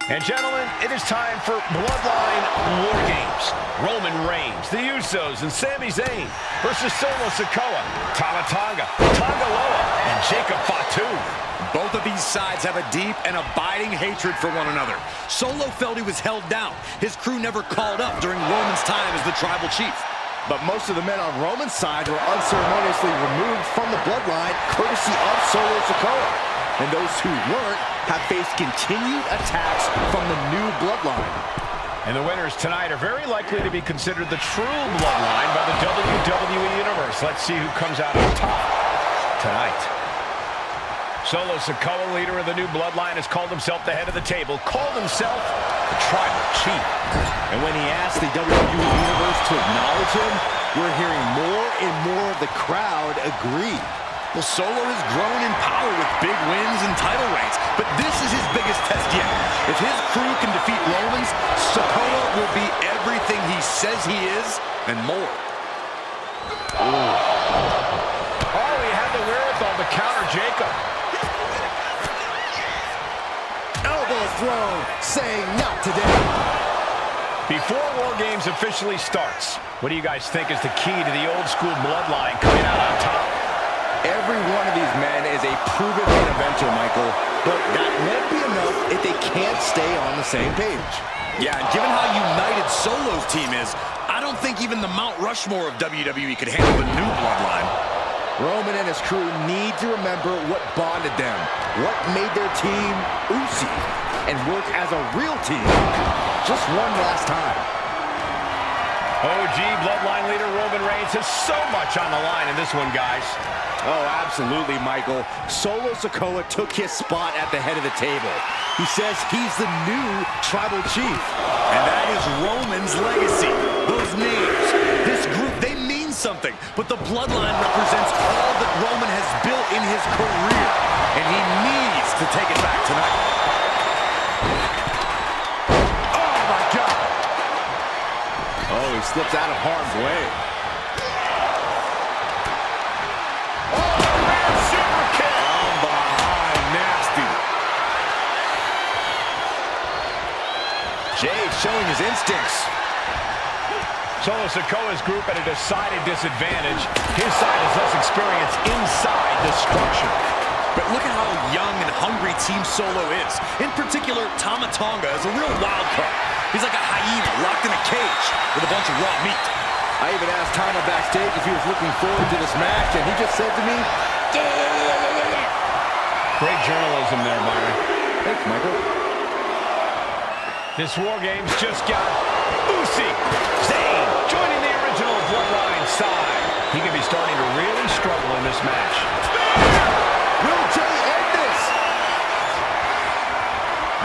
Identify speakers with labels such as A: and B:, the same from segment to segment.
A: And gentlemen, it is time for Bloodline War Games. Roman Reigns, the Usos, and Sami Zayn versus Solo Sikoa, Tama Tonga, Tonga Loa, and Jacob Fatu.
B: Both of these sides have a deep and abiding hatred for one another. Solo felt he was held down. His crew never called up during Roman's time as the tribal chief.
C: But most of the men on Roman's side were unceremoniously removed from the bloodline, courtesy of Solo Sikoa. And those who weren't have faced continued attacks from the new bloodline.
A: And the winners tonight are very likely to be considered the true bloodline by the WWE Universe. Let's see who comes out on top tonight. Solo Sikoa, leader of the new bloodline, has called himself the head of the table, called himself the tribal chief.
C: And when he asked the WWE Universe to acknowledge him, we're hearing more and more of the crowd agree.
B: Well, Solo has grown in power with big wins and title reigns, but this is his biggest test yet. If his crew can defeat Roman's, Sikoa will be everything he says he is and more.
A: Oh, he had the wherewithal to counter Jacob.
C: Elbow thrown, saying not today.
A: Before War Games officially starts, what do you guys think is the key to the old school bloodline coming out on top?
C: Every one of these men is a proven main eventer, Michael. But that won't be enough if they can't stay on the same page.
B: Yeah, and given how united Solo's team is, I don't think even the Mount Rushmore of WWE could handle the new bloodline.
C: Roman and his crew need to remember what bonded them, what made their team Uzi, and work as a real team just one last time.
A: OG Bloodline leader Roman Reigns has so much on the line in this one, guys.
C: Oh, absolutely, Michael. Solo Sikoa took his spot at the head of the table. He says he's the new tribal chief.
B: And that is Roman's legacy. Those names, this group, they mean something. But the bloodline represents all that Roman has built in his career. And he needs to take it back tonight.
C: Oh, my God. Oh, he slips out of harm's way. Jay showing his instincts.
A: Solo Sikoa's group at a decided disadvantage. His side has less experience inside the structure.
B: But look at how young and hungry Team Solo is. In particular, Tama Tonga is a real wild card. He's like a hyena locked in a cage with a bunch of raw meat.
C: I even asked Tama backstage if he was looking forward to this match, and he just said to me, yeah.
A: Great journalism there, Byron.
C: Thanks, Michael.
A: This War Games just got Uzi. Zayn joining the original Bloodline side. He could be starting to really struggle in this match.
C: Will Jay end this?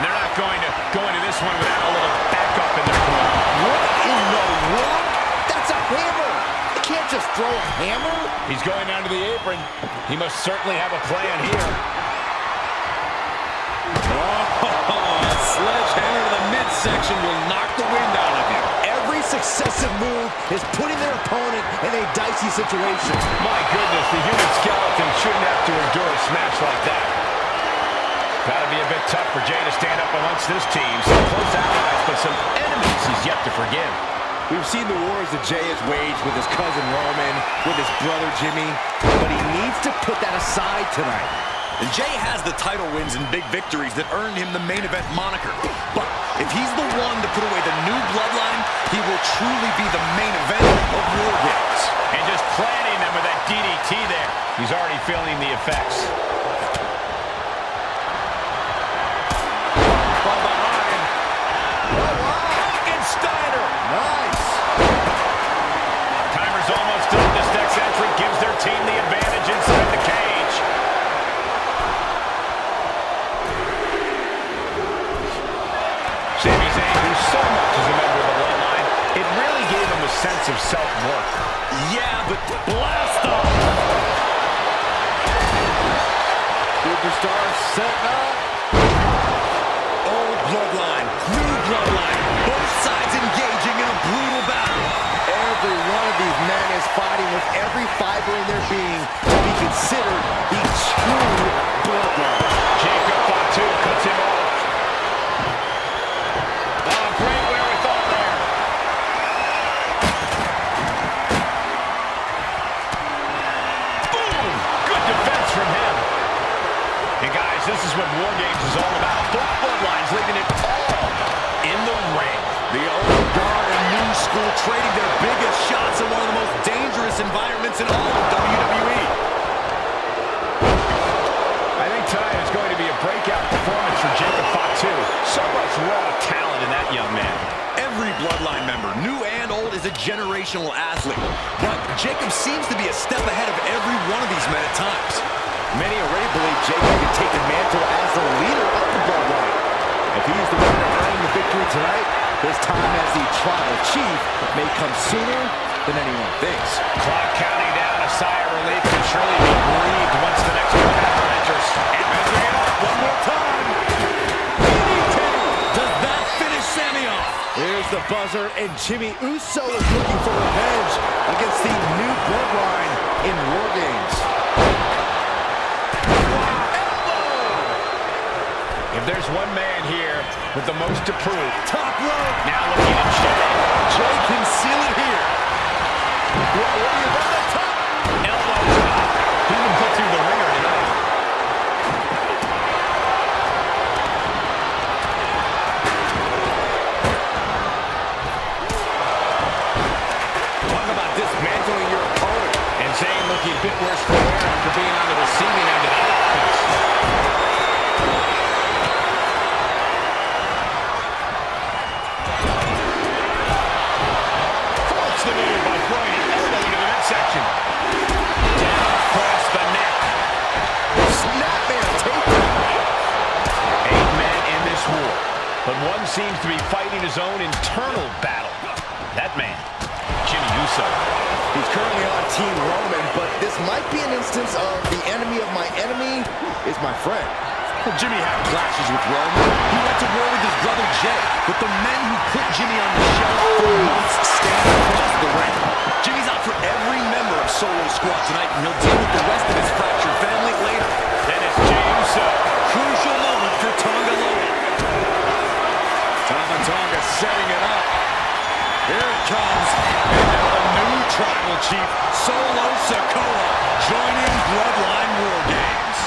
A: And they're not going to go into this one without a little backup in their corner.
C: What in the world? That's a hammer. You can't just throw a hammer.
A: He's going down to the apron. He must certainly have a plan here.
B: Sledgehammer to the midsection will knock the wind out of you.
C: Every successive move is putting their opponent in a dicey situation.
A: My goodness, the human skeleton shouldn't have to endure a smash like that. Gotta be a bit tough for Jay to stand up amongst this team. Some close allies, but some enemies he's yet to forgive.
C: We've seen the wars that Jay has waged with his cousin Roman, with his brother Jimmy, but he needs to put that aside tonight.
B: And Jay has the title wins and big victories that earned him the main event moniker. But if he's the one to put away the new bloodline, he will truly be the main event of War Games.
A: And just planting them with that DDT there. He's already feeling the effects.
C: From behind. Oh, wow.
A: Steiner.
C: Nice.
A: Timer's almost done. This next entrant gives their team the advantage inside the cage. Sami Zayn, who so much is a member of the Bloodline, it really gave him a sense of self-worth.
B: Yeah, but blast off!
C: Superstar setting up.
B: Old bloodline, new bloodline, both sides engaging in a brutal battle.
C: Every one of these men is fighting with every fiber in their being to be considered the true bloodline.
A: Jacob Fatu cuts him off. guys, this is what War Games is all about. Both bloodlines leaving it all in the ring.
B: The old guard and new school trading their biggest shots in one of the most dangerous environments in all of WWE.
A: I think tonight is going to be a breakout performance for Jacob Fatu. So much raw talent in that young man.
B: Every Bloodline member, new and old, is a generational athlete. But Jacob seems to be a step ahead of every one of these men at times.
C: Many already believe Jacob can take the mantle as the leader of the Bloodline. If he's the one earning the victory tonight, his time as the tribal chief may come sooner than anyone thinks.
A: Clock counting down, a sigh of relief can surely be breathed once the next competitor enters. And measuring it up one more time.
B: Does that finish Sammy off?
C: Here's the buzzer, and Jimmy Uso is looking for revenge against the new Bloodline in War Games.
A: If there's one man here with the most to prove.
B: Top rope.
A: Now looking at Jay.
B: Jay can seal it here.
A: What do you got on top? Elbow drop. He can put through the ringer tonight. Talk about dismantling your opponent. And saying looking a bit worse for wear after being on the receiving end of that offense. The move by throwing an elbow into the midsection. Down across the neck.
C: Snapmare takedown.
A: 8 men in this war, but one seems to be fighting his own internal battle. That man, Jimmy Uso.
C: He's currently on Team Roman, but this might be an instance of the enemy of my enemy is my friend.
B: Jimmy had clashes with Roman. He went to war with his brother Jay, but the men who put Jimmy on the shelf for months stand across the ring. Jimmy's out for every member of Solo Squad tonight, and he'll deal with the rest of his fractured family later.
A: Then it's Jey Uso.
B: Crucial moment for Tonga Logan. Tonga setting it up. Here it comes. And now the new tribal chief, Solo Sikoa, joining Bloodline War Games.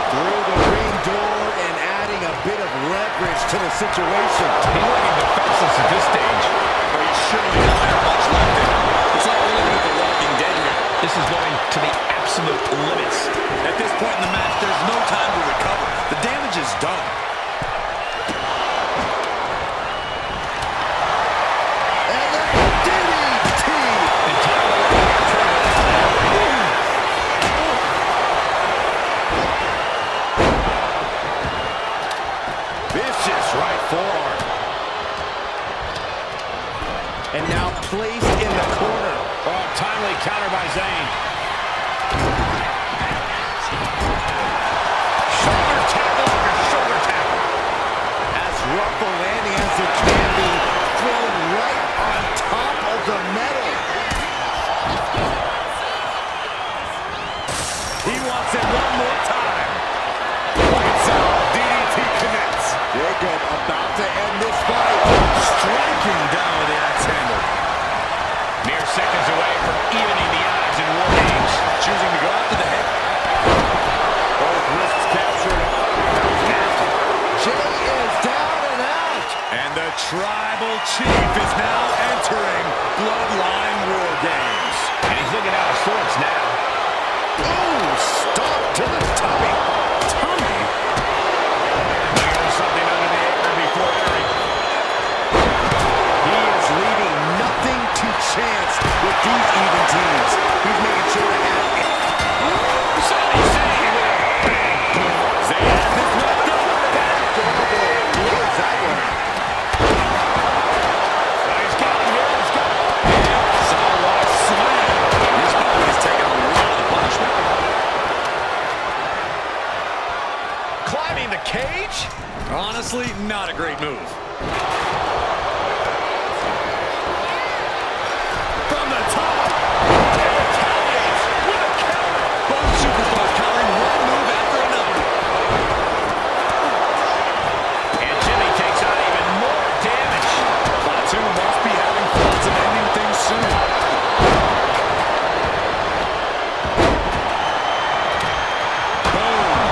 C: Through the ring door and adding a bit of leverage to the situation.
A: He's looking defenseless at this stage.
B: But he surely doesn't have much left in him. It's like we're looking at the Walking Dead here.
A: This is going to the absolute limits.
B: At this point in the match, there's no time to recover. The damage is done.
C: And the DDT!
A: And Tonga Logan turned it on now.
B: Vicious right forearm.
C: And now placed in the corner.
A: Oh, timely counter by Zayn. Shoulder tackle after shoulder tackle.
C: As rough a landing as it can be, thrown right on top of the metal.
B: He wants it one more time. Lights out. DDT connects.
C: Jacob about to end this fight.
B: Striking down with the axe handle.
A: Mere seconds away from evening the odds in War Games.
B: Choosing to go after the head.
C: Both wrists captured. Jay is down and out.
B: And the tribal chief is now entering Bloodline War Games.
A: And he's looking out of sorts now.
C: Ooh, stop to the tummy.
B: Tommy.
A: There's something under the apron before airing.
C: He is leaving nothing to chance with these even teams. He's making sure to have it.
A: Sally City with a bang.
B: Zayn has this left up.
C: What is that one?
A: He's got him here. He's got him.
B: Saw what a slam. This guy is taking a lot of punishment.
A: Climbing the cage.
B: Honestly, not a great move. From the top.
A: Retaliates with a counter.
B: Both superstars countering one move after another.
A: And Jimmy takes out even more damage.
B: Fatu must be having thoughts of ending things soon. Boom.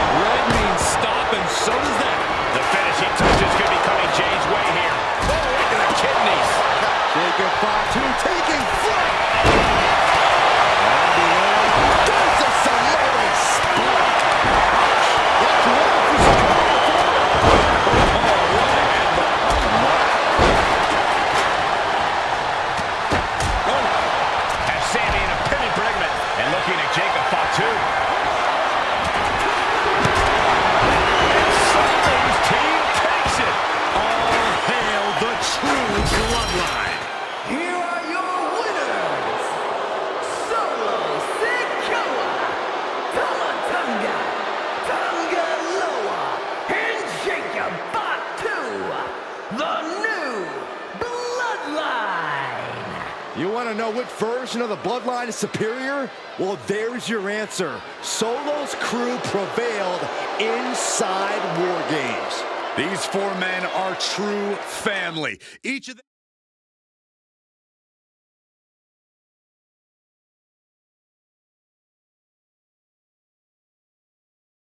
C: You want to know what version of the Bloodline is superior? Well, there's your answer. Solo's crew prevailed inside War Games.
B: These four men are true family. Each of them